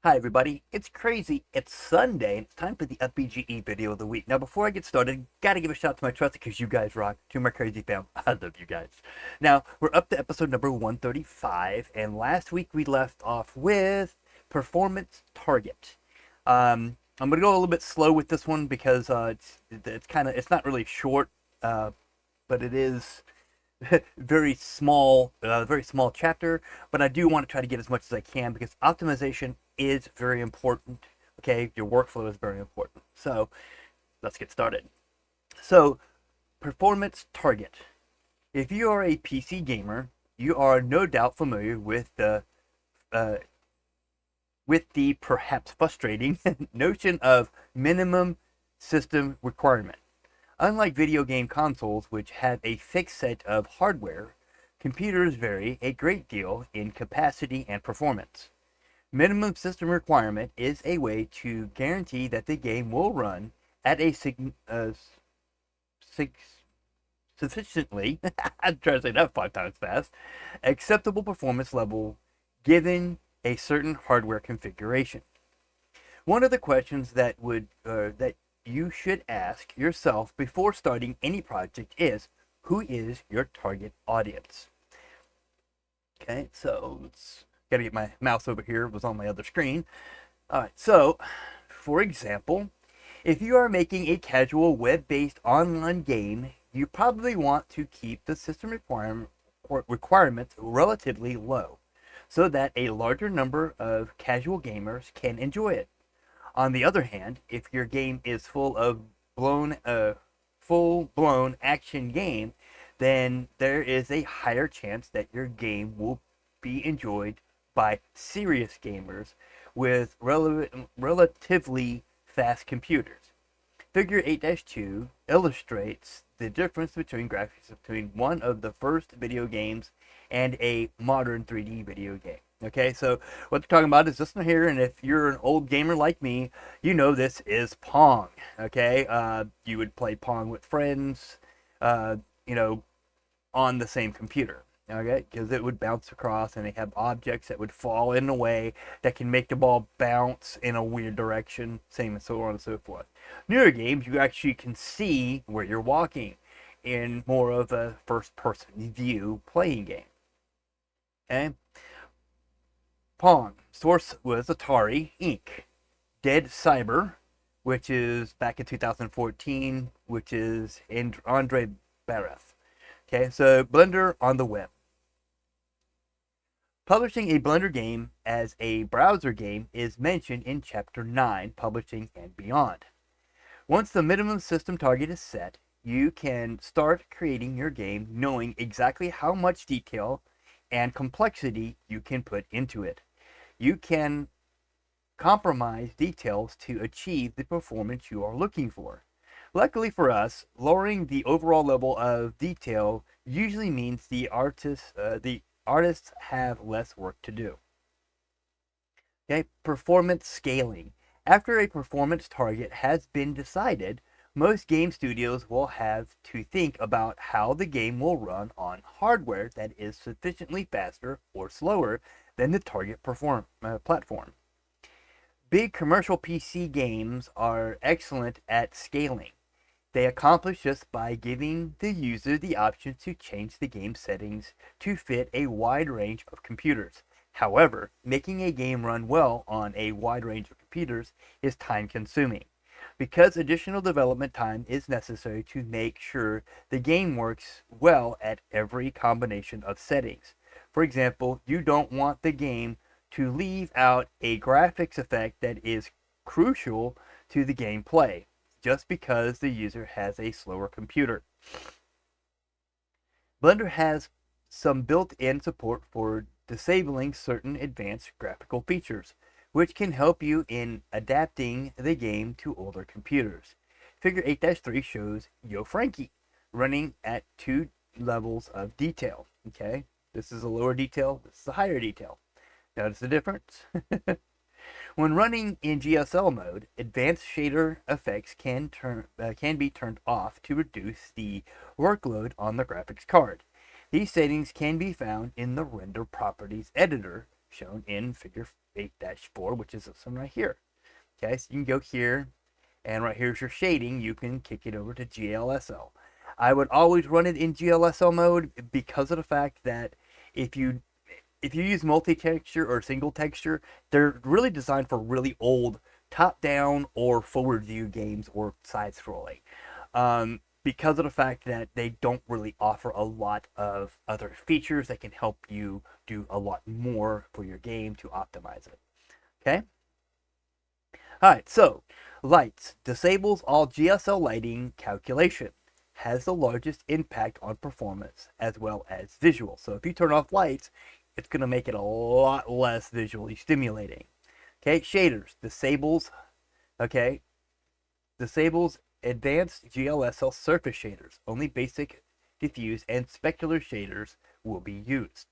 Hi everybody, it's crazy. It's Sunday and it's time for the UPBGE video of the week. Now before I get started, gotta give a shout out to my trusted because you guys rock. To my crazy fam, I love you guys. Now, we're up to episode number 135 and last week we left off with performance target. I'm gonna go a little bit slow with this one because it's not really short, but it is very small chapter, but I do want to try to get as much as I can because optimization is very important. Okay, your workflow is very important. So let's get started. So performance target. If you are a PC gamer, you are no doubt familiar uh, with the perhaps frustrating notion of minimum system requirement. Unlike video game consoles, which have a fixed set of hardware, computers vary a great deal in capacity and performance. Minimum system requirement is a way to guarantee that the game will run at a sig- sufficiently, I'm trying to say that 5 times fast, acceptable performance level given a certain hardware configuration. One of the questions that you should ask yourself before starting any project is, who is your target audience? Okay, so let's gotta get my mouse over here. It was on my other screen. All right, so for example, if you are making a casual web-based online game, you probably want to keep the system requirements relatively low so that a larger number of casual gamers can enjoy it. On the other hand, if your game is full blown action game, then there is a higher chance that your game will be enjoyed by serious gamers with relatively fast computers. Figure 8-2 illustrates the difference between graphics between one of the first video games and a modern 3D video game. Okay, so what they're talking about is this one here, and if you're an old gamer like me, you know this is Pong. Okay, you would play Pong with friends, uh, you know, on the same computer. Okay, because it would bounce across, and they have objects that would fall in a way that can make the ball bounce in a weird direction, same and so on and so forth. Newer games, you actually can see where you're walking in more of a first-person view playing game. Okay, Pong. Source was Atari Inc. Dead Cyber, which is back in 2014, which is Andre Bareth. Okay, so Blender on the web. Publishing a Blender game as a browser game is mentioned in Chapter 9, Publishing and Beyond. Once the minimum system target is set, you can start creating your game knowing exactly how much detail and complexity you can put into it. You can compromise details to achieve the performance you are looking for. Luckily for us, lowering the overall level of detail usually means the artists have less work to do. Okay, performance scaling. After a performance target has been decided, most game studios will have to think about how the game will run on hardware that is sufficiently faster or slower than the target platform. Big commercial PC games are excellent at scaling. They accomplish this by giving the user the option to change the game settings to fit a wide range of computers. However, making a game run well on a wide range of computers is time consuming, because additional development time is necessary to make sure the game works well at every combination of settings. For example, you don't want the game to leave out a graphics effect that is crucial to the gameplay just because the user has a slower computer. Blender has some built-in support for disabling certain advanced graphical features, which can help you in adapting the game to older computers. Figure 8-3 shows Yo Frankie running at 2 levels of detail. Okay, this is a lower detail, this is a higher detail. Notice the difference? When running in GSL mode, advanced shader effects can be turned off to reduce the workload on the graphics card. These settings can be found in the Render Properties editor shown in figure 8-4, which is this one right here. Okay, so you can go here, and right here's your shading. You can kick it over to GLSL. I would always run it in GLSL mode because of the fact that if you use multi-texture or single texture, they're really designed for really old top-down or forward view games or side-scrolling. Because of the fact that they don't really offer a lot of other features that can help you do a lot more for your game to optimize it. Okay? Alright, so lights disables all GSL lighting calculation. Has the largest impact on performance as well as visual. So if you turn off lights, it's going to make it a lot less visually stimulating. Okay, shaders disables. Okay, disables advanced GLSL surface shaders. Only basic, diffuse, and specular shaders will be used.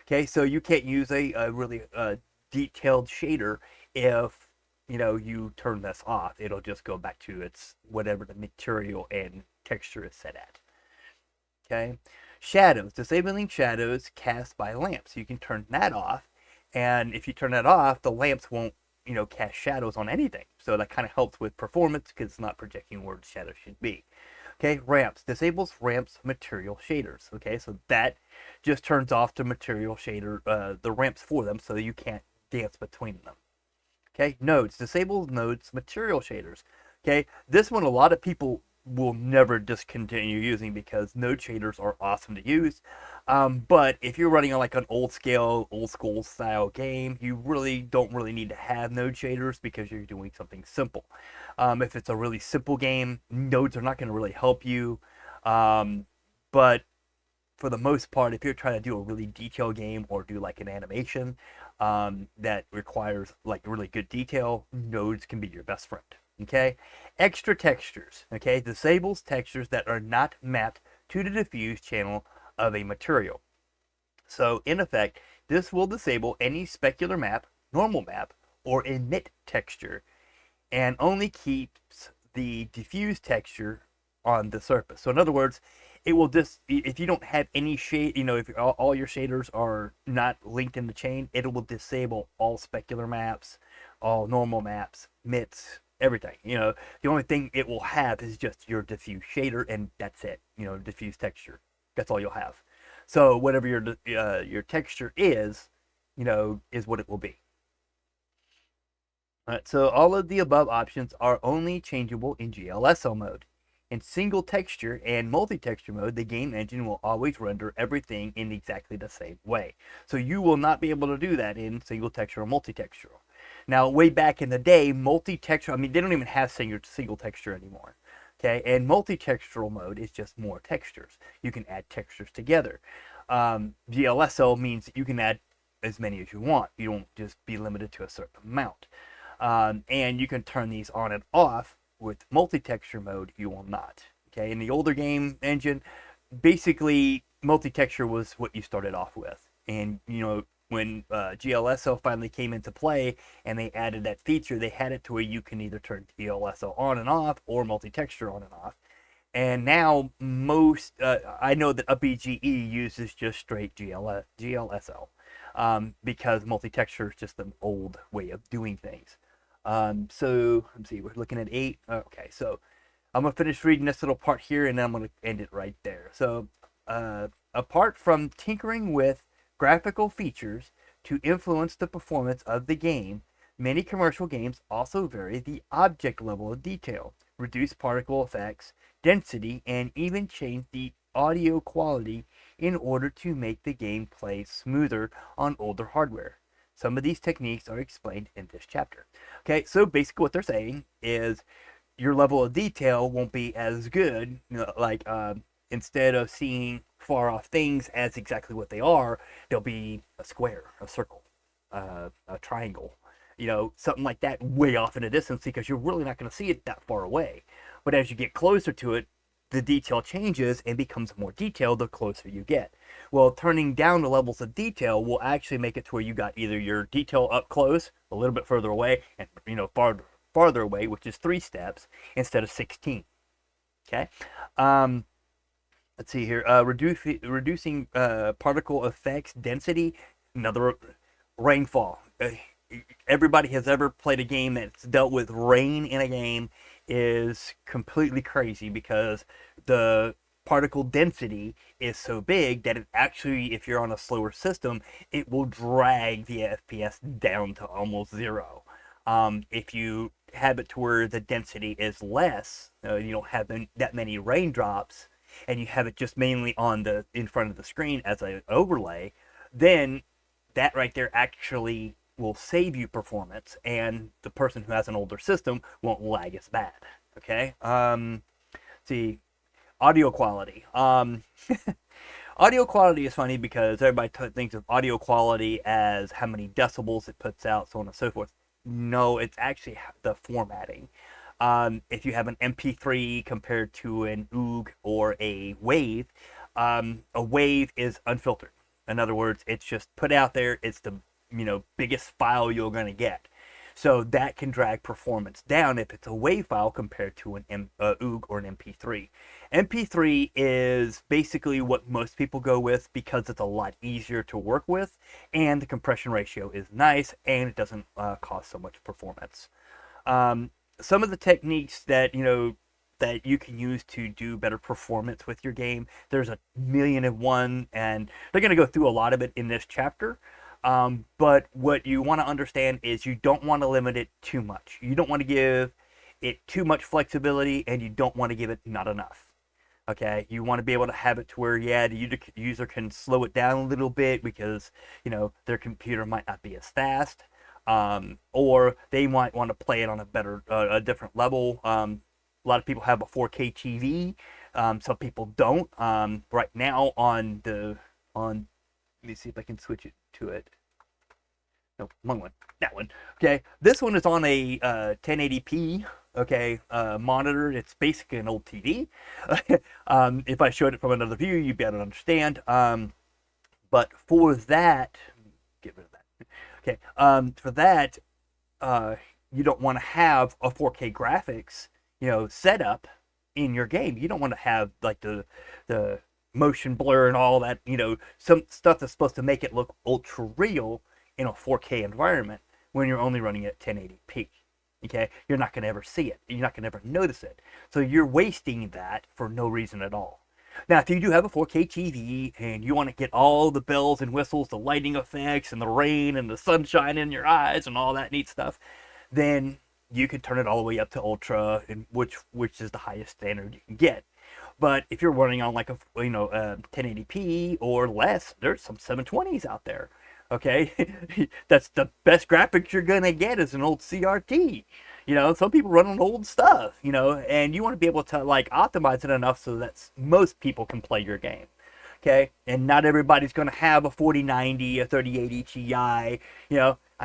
Okay, so you can't use a really detailed shader if you turn this off. It'll just go back to its whatever the material and texture is set at. Okay, shadows, disabling shadows cast by lamps. You can turn that off, and if you turn that off, the lamps won't cast shadows on anything. So that kind of helps with performance because it's not projecting where the shadow should be. Okay, ramps disables ramps material shaders. Okay, so that just turns off the material shader, the ramps for them, so you can't dance between them. Okay, nodes disables nodes material shaders. Okay, this one a lot of people will never discontinue using because node shaders are awesome to use. But if you're running on like an old school style game, you don't really need to have node shaders because you're doing something simple. If it's a really simple game, nodes are not going to really help you. But for the most part, if you're trying to do a really detailed game or do like an animation that requires like really good detail, nodes can be your best friend. Okay, extra textures. Okay, disables textures that are not mapped to the diffuse channel of a material. So in effect, this will disable any specular map, normal map, or emit texture, and only keeps the diffuse texture on the surface. So in other words, it will just, if you don't have any shade, if all your shaders are not linked in the chain, it will disable all specular maps, all normal maps, mits, everything. The only thing it will have is just your diffuse shader, and that's it. Diffuse texture. That's all you'll have. So whatever your texture is what it will be. All right, so all of the above options are only changeable in GLSL mode. In single texture and multi-texture mode, the game engine will always render everything in exactly the same way. So you will not be able to do that in single texture or multi-textural. Now, way back in the day, multi-textural, they don't even have single texture anymore. Okay, and multi-textural mode is just more textures. You can add textures together. GLSL means that you can add as many as you want. You don't just be limited to a certain amount. And you can turn these on and off. With multi-texture mode, you will not. Okay, in the older game engine, basically multi-texture was what you started off with. And when GLSL finally came into play and they added that feature, they had it to where you can either turn GLSL on and off or multi-texture on and off. And now I know that UPBGE uses just straight GLSL because multi-texture is just an old way of doing things. So let's see, we're looking at 8. Okay, so I'm gonna finish reading this little part here, and then I'm gonna end it right there. So, apart from tinkering with graphical features to influence the performance of the game, many commercial games also vary the object level of detail, reduce particle effects, density, and even change the audio quality in order to make the game play smoother on older hardware. Some of these techniques are explained in this chapter. Okay, so basically what they're saying is your level of detail won't be as good. Like instead of seeing far off things as exactly what they are, they'll be a square, a circle, a triangle, something like that way off in the distance because you're really not going to see it that far away. But as you get closer to it, the detail changes and becomes more detailed the closer you get. Well, turning down the levels of detail will actually make it to where you got either your detail up close, a little bit further away, and farther away, which is 3 steps instead of 16. Okay. Let's see here. Reducing particle effects density. Another Rainfall. Everybody has ever played a game that's dealt with rain in a game is completely crazy because the particle density is so big that it actually, if you're on a slower system, it will drag the FPS down to almost zero. If you have it to where the density is less, you don't have that many raindrops, and you have it just mainly on the in front of the screen as an overlay, then that right there actually will save you performance, and the person who has an older system won't lag as bad. Okay. See, audio quality. Audio quality is funny because everybody thinks of audio quality as how many decibels it puts out, so on and so forth. No, it's actually the formatting. If you have an MP3 compared to an OOG or a wave is unfiltered. In other words, it's just put out there. It's the biggest file you're going to get. So that can drag performance down if it's a WAV file compared to an OOG or an MP3. MP3 is basically what most people go with because it's a lot easier to work with, and the compression ratio is nice, and it doesn't cost so much performance. Some of the techniques that you can use to do better performance with your game, there's a million and one, and they're going to go through a lot of it in this chapter. But what you want to understand is you don't want to limit it too much. You don't want to give it too much flexibility, and you don't want to give it not enough. Okay, you want to be able to have it to where, yeah, the user can slow it down a little bit because their computer might not be as fast, or they might want to play it on a different level. A lot of people have a 4K TV. Some people don't. Right now let me see if I can switch it to it. No, wrong one. That one. Okay, this one is on a 1080p. Okay, monitor. It's basically an old TV. If I showed it from another view, you'd be able to understand. But for that, get rid of that. Okay, for that, you don't want to have a 4K graphics, set up in your game. You don't want to have like the motion blur and all that, some stuff that's supposed to make it look ultra real in a 4K environment when you're only running it at 1080p. Okay, you're not going to ever see it. You're not going to ever notice it. So you're wasting that for no reason at all. Now, if you do have a 4K TV and you want to get all the bells and whistles, the lighting effects and the rain and the sunshine in your eyes and all that neat stuff, then you can turn it all the way up to ultra, which is the highest standard you can get. But if you're running on like a 1080p or less, there's some 720s out there. Okay, that's the best graphics you're gonna get is an old CRT. Some people run on old stuff. And you want to be able to like optimize it enough so that most people can play your game. Okay, and not everybody's gonna have a 4090, a 3080 Ti. I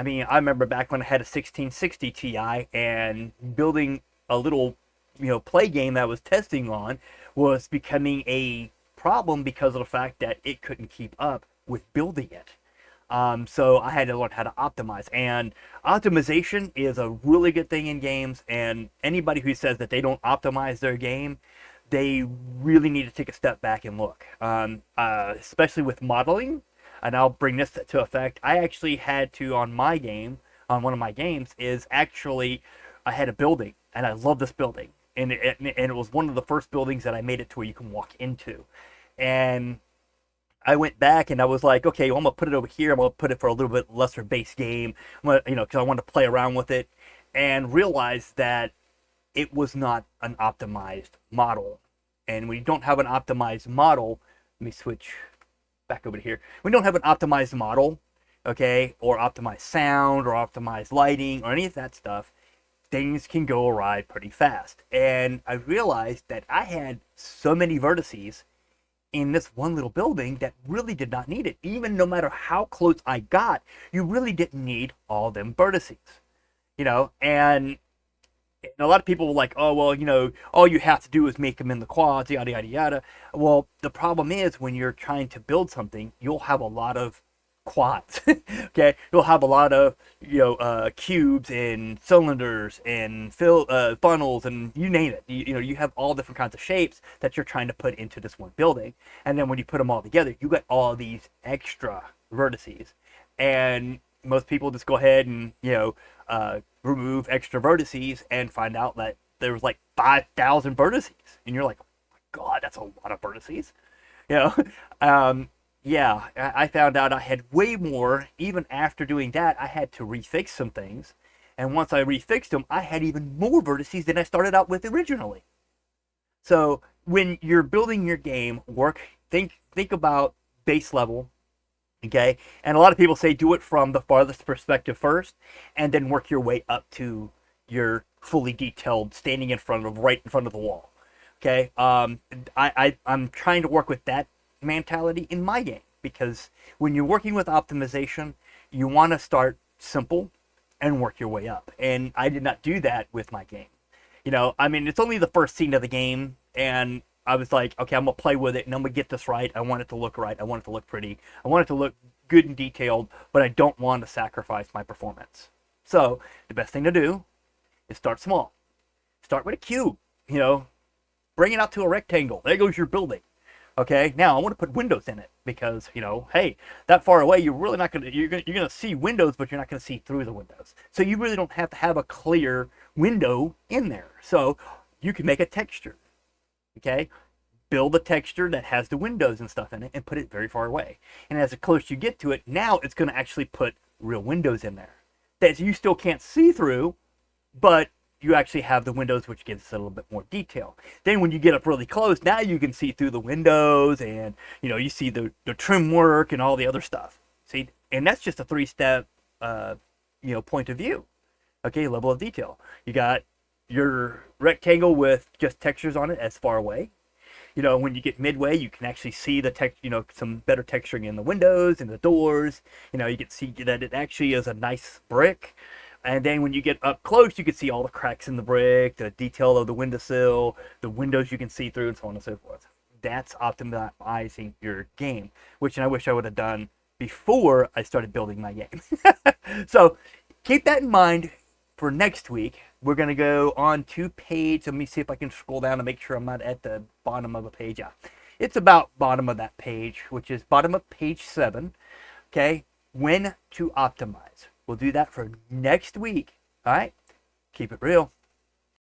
mean, I remember back when I had a 1660 Ti and building a little play game that I was testing on was becoming a problem because of the fact that it couldn't keep up with building it. So I had to learn how to optimize, and optimization is a really good thing in games, and anybody who says that they don't optimize their game, they really need to take a step back and look, especially with modeling. And I'll bring this to effect. I actually had to, on one of my games, is actually, I had a building, and I love this building. And it was one of the first buildings that I made it to where you can walk into. And I went back and I was like, okay, well, I'm going to put it over here. I'm going to put it for a little bit lesser base game, because I want to play around with it, and realized that it was not an optimized model. And when you don't have an optimized model, let me switch back over here. When you don't have an optimized model, okay, or optimized sound or optimized lighting or any of that stuff, things can go awry pretty fast. And I realized that I had so many vertices in this one little building that really did not need it. Even no matter how close I got, you really didn't need all them vertices. And a lot of people were like, oh, well, all you have to do is make them in the quads, yada, yada, yada. Well, the problem is when you're trying to build something, you'll have a lot of quads. Okay, you'll have a lot of cubes and cylinders and funnels and you name it. You have all different kinds of shapes that you're trying to put into this one building, and then when you put them all together, you get all these extra vertices, and most people just go ahead and, remove extra vertices and find out that there was like 5,000 vertices. And you're like, oh my God, that's a lot of vertices. You know, yeah, I found out I had way more. Even after doing that, I had to refix some things. And once I refixed them, I had even more vertices than I started out with originally. So when you're building your game, think about base level, okay? And a lot of people say do it from the farthest perspective first, and then work your way up to your fully detailed, standing right in front of the wall. Okay, I'm trying to work with that mentality in my game, because when you're working with optimization, you want to start simple and work your way up. And I did not do that with my game. I mean, it's only the first scene of the game, and I was like, okay, I'm gonna play with it, and I'm gonna get this right. I want it to look right. I want it to look pretty. I want it to look good and detailed, but I don't want to sacrifice my performance. So the best thing to do is start small. Start with a cube. Bring it out to a rectangle. There goes your building. Okay, now I want to put windows in it because, hey, that far away, you're really not gonna you're gonna see windows, but you're not gonna see through the windows. So you really don't have to have a clear window in there. So you can make a texture. Okay, build a texture that has the windows and stuff in it, and put it very far away. And as close you get to it, now it's gonna actually put real windows in there that you still can't see through, but you actually have the windows, which gives it a little bit more detail. Then when you get up really close, now you can see through the windows, and you see the trim work and all the other stuff. See, and that's just a 3-step point of view. Okay, level of detail. You got your rectangle with just textures on it as far away. When you get midway, you can actually see the some better texturing in the windows and the doors. You can see that it actually is a nice brick. And then when you get up close, you can see all the cracks in the brick, the detail of the windowsill, the windows you can see through, and so on and so forth. That's optimizing your game, which I wish I would have done before I started building my game. So keep that in mind for next week. We're going to go on to page, let me see if I can scroll down to make sure I'm not at the bottom of a page. Yeah, it's about bottom of that page, which is bottom of page 7. Okay, when to optimize. We'll do that for next week. All right? Keep it real.